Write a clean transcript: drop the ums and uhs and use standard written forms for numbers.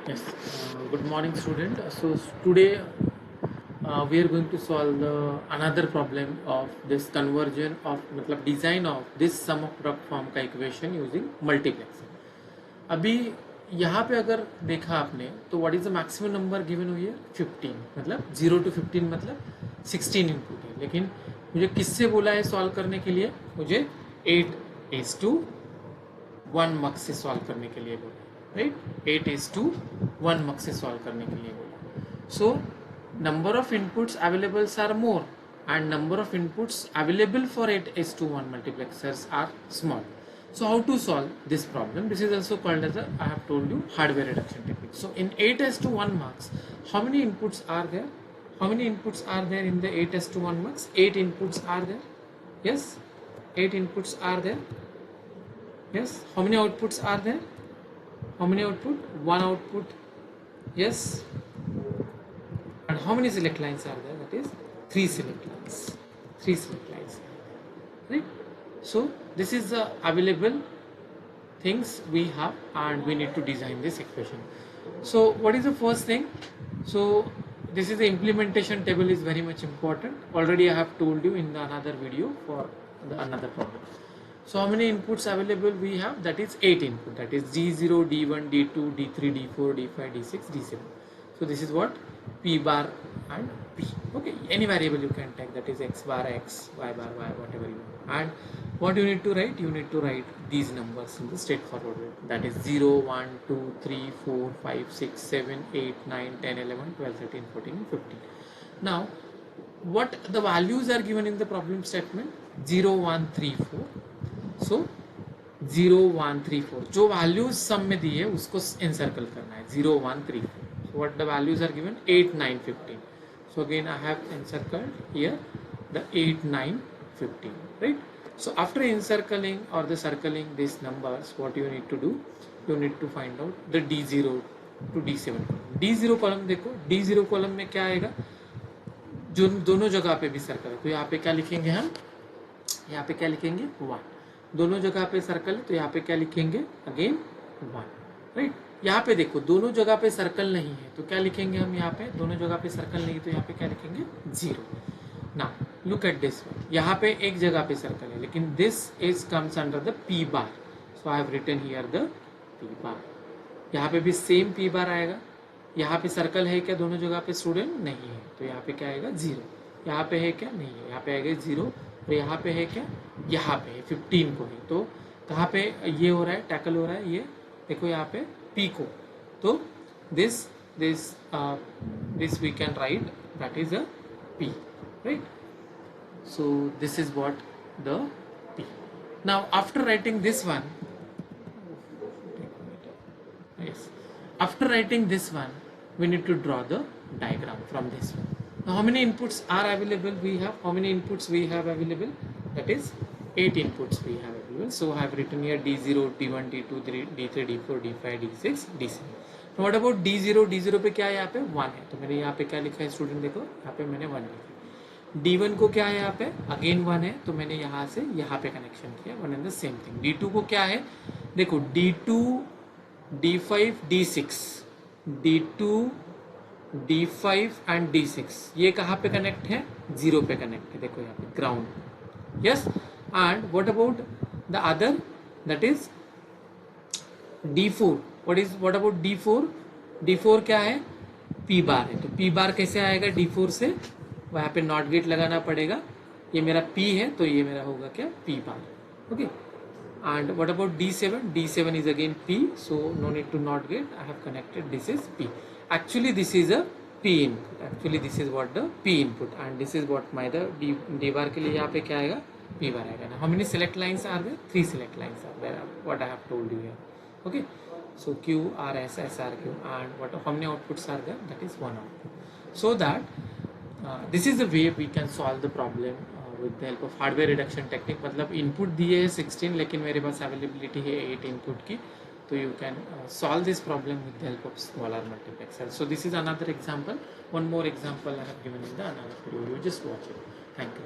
Yes, good morning student. Today we are going to solve another problem of this conversion of मतलब design of this sum of product form का equation using multiplexer. अभी यहाँ पे अगर देखा आपने तो what is the maximum number given हुई है 15 मतलब 0 to 15 मतलब 16 इनपुट है, लेकिन मुझे किससे बोला है सॉल्व करने के लिए? मुझे 8:1 मक्स से सॉल्व करने के लिए बोला, राइट? 8:1 मक्स से सॉल्व करने के लिए बोला. So number of inputs availables are more and number of inputs available for 8:1 multiplexers are small. So how to solve this problem? This is also called as I have told you, hardware reduction technique. So in 8:1 mux, how many inputs are there? How many inputs are there in the 8:1 mux? 8 inputs are there. Yes, 8 inputs are there. Yes. How many outputs are there? How many output? One output. Yes. And how many select lines are there? That is 3 select lines. 3 select lines. Right? So this is the available things we have, and we need to design this equation. So what is the first thing? So this is the implementation table is very much important. Already I have told you in the another video for the another problem. So how many inputs available we have? That is 8 input. That is D0, D1, D2, D3, D4, D5, D6, D7. So this is what P bar and P. Okay, any variable you can take, that is X bar X, Y bar Y, whatever you want. And what you need to write? You need to write these numbers in the straightforward way. That is 0, 1, 2, 3, 4, 5, 6, 7, 8, 9, 10, 11, 12, 13, 14, and 15. Now, what the values are given in the problem statement? 0, 1, 3, 4. सो 0, 1, 3, 4 जो values सम में दी है उसको encircle करना है. 0, 1, 3, 4. So what the values are given? 8, 9, 15. So again I have encircled here the 8, 9, 15, right? So after encircling और the circling this numbers, what you need to do? You need to find out the D0 to D7. D0 column देखो, D0 column में क्या आएगा? जो दोनों जगह पे भी सर्कल है, तो यहाँ पे क्या लिखेंगे हम? यहाँ पे क्या लिखेंगे? 1. दोनों जगह पे सर्कल है, तो यहाँ पे क्या लिखेंगे? Again 1, right? यहाँ पे देखो दोनों जगह पे सर्कल नहीं है, तो क्या लिखेंगे हम? यहाँ पे दोनों जगह पे सर्कल नहीं है, तो यहाँ पे क्या लिखेंगे? 0. Now look at this one. यहाँ पे एक जगह पे सर्कल है, लेकिन this is comes under the P bar. So I have written here the P bar. यहाँ पे भी सेम P बार आएगा. यहाँ पे सर्कल है क्या दोनों जगह पे? स्टूडेंट नहीं है, तो यहाँ पे क्या आएगा? 0. यहाँ पे है क्या? नहीं है, यहाँ पे आएगा 0. तो यहाँ पे है क्या? यहाँ पे है 15 को है, तो कहाँ पे ये हो रहा है? टैकल हो रहा है. ये देखो यहाँ पे P को, तो this we can write that is a P, right? So this is what the P. Now after writing this one, yes, after writing this one we need to draw the diagram from this one. Now how many inputs are available we have? How many inputs we have available? That is 8 inputs we have available. So I have written here D0, D1, D2, D3, D4, D5, D6, D7. Now what about D0? D0 पे क्या है? यहाँ पे 1 है, तो मैंने यहाँ पे क्या लिखा है स्टूडेंट? देखो यहाँ पे मैंने 1 लिखा. D1 को क्या है? यहाँ पे अगेन 1 है, तो मैंने यहाँ से यहाँ पे कनेक्शन किया. 1 and the same thing. D2 को क्या है? देखो D2, D5, D6, D2, D5 and D6 ये कहाँ पे कनेक्ट है? 0 पे कनेक्ट है. देखो यहाँ पे ground. Yes. And what about the other? That is D4. What about D4? D4 क्या है? P बार है, तो P बार कैसे आएगा D4 से? वहाँ पे नॉट गेट लगाना पड़ेगा. ये मेरा P है, तो ये मेरा होगा क्या? P bar. Okay. And what about D7? D7 is again P, so no need to not get. I have connected. This is P. Actually, this is a P input. Actually, this is what the P input, and this is what my the D bar के लिए यहाँ पे क्या आएगा? P bar आएगा ना. How many select lines are there? 3 select lines are there. What I have told you here. Okay. So Q, R, S, S, R, Q, and how many outputs are there? That is 1 output. So that this is the way we can solve the problem. With the help of hardware reduction technique. मतलब input दिए है 16, लेकिन मेरे पास availability है 8 input की, तो you can solve this problem with the help of smaller multiplexer. So this is another example. One more example I have given in the another video. You just watch it. Thank you.